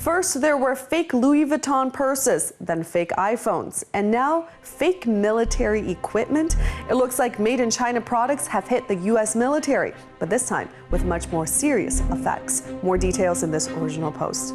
First, there were fake Louis Vuitton purses, then fake iPhones, and now fake military equipment. It looks like made in China products have hit the U.S. military, but this time with much more serious effects. More details in this original post.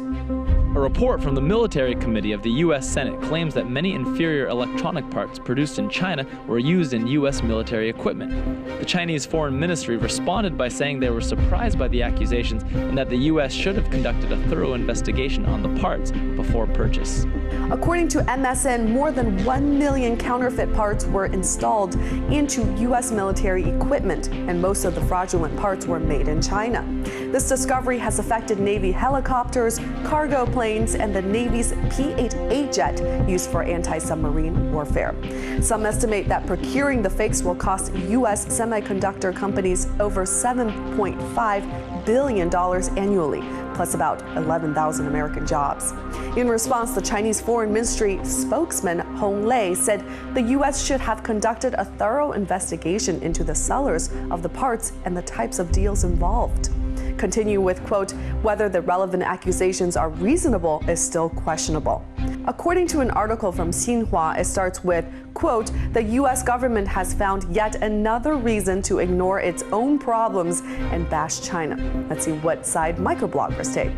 A report from the Military Committee of the U.S. Senate claims that many inferior electronic parts produced in China were used in U.S. military equipment. The Chinese Foreign Ministry responded by saying they were surprised by the accusations and that the U.S. should have conducted a thorough investigation on the parts before purchase. According to MSN, more than 1 million counterfeit parts were installed into U.S. military equipment, and most of the fraudulent parts were made in China. This discovery has affected Navy helicopters, cargo planes, and the Navy's P-8A jet used for anti-submarine warfare. Some estimate that procuring the fakes will cost U.S. semiconductor companies over $7.5 billion annually, plus about 11,000 American jobs. In response, the Chinese Foreign Ministry spokesman Hong Lei said the U.S. should have conducted a thorough investigation into the sellers of the parts and the types of deals involved. Continue with, quote, whether the relevant accusations are reasonable is still questionable. According to an article from Xinhua, it starts with, quote, the U.S. government has found yet another reason to ignore its own problems and bash China. Let's see what side microbloggers take.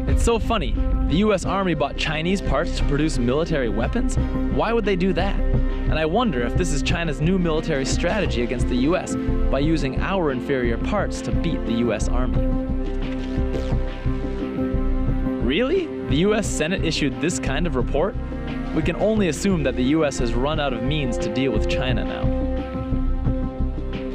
It's so funny. The U.S. Army bought Chinese parts to produce military weapons? Why would they do that? And I wonder if this is China's new military strategy against the U.S. by using our inferior parts to beat the U.S. Army. Really? The U.S. Senate issued this kind of report? We can only assume that the U.S. has run out of means to deal with China now.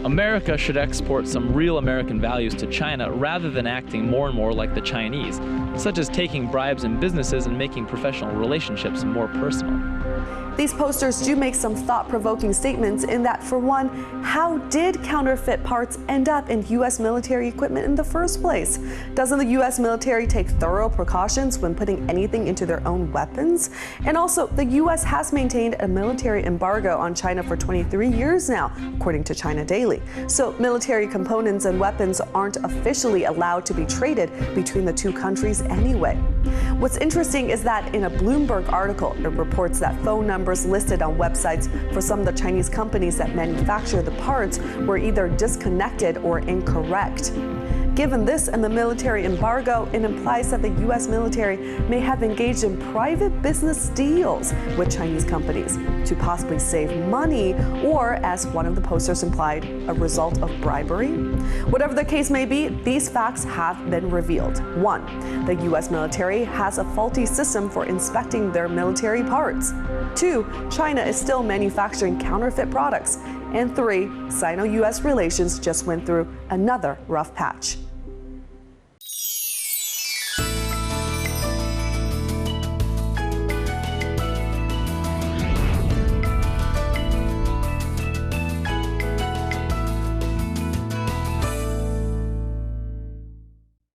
America should export some real American values to China rather than acting more and more like the Chinese, such as taking bribes in businesses and making professional relationships more personal. These posters do make some thought-provoking statements in that, for one, how did counterfeit parts end up in U.S. military equipment in the first place? Doesn't the U.S. military take thorough precautions when putting anything into their own weapons? And also, the U.S. has maintained a military embargo on China for 23 years now, according to China Daily. So military components and weapons aren't officially allowed to be traded between the two countries anyway. What's interesting is that in a Bloomberg article, it reports that phone numbers listed on websites for some of the Chinese companies that manufacture the parts were either disconnected or incorrect. Given this and the military embargo, it implies that the U.S. military may have engaged in private business deals with Chinese companies to possibly save money, or, as one of the posters implied, a result of bribery. Whatever the case may be, these facts have been revealed. 1. The U.S. military has a faulty system for inspecting their military parts. 2. China is still manufacturing counterfeit products. And 3. Sino-U.S. relations just went through another rough patch.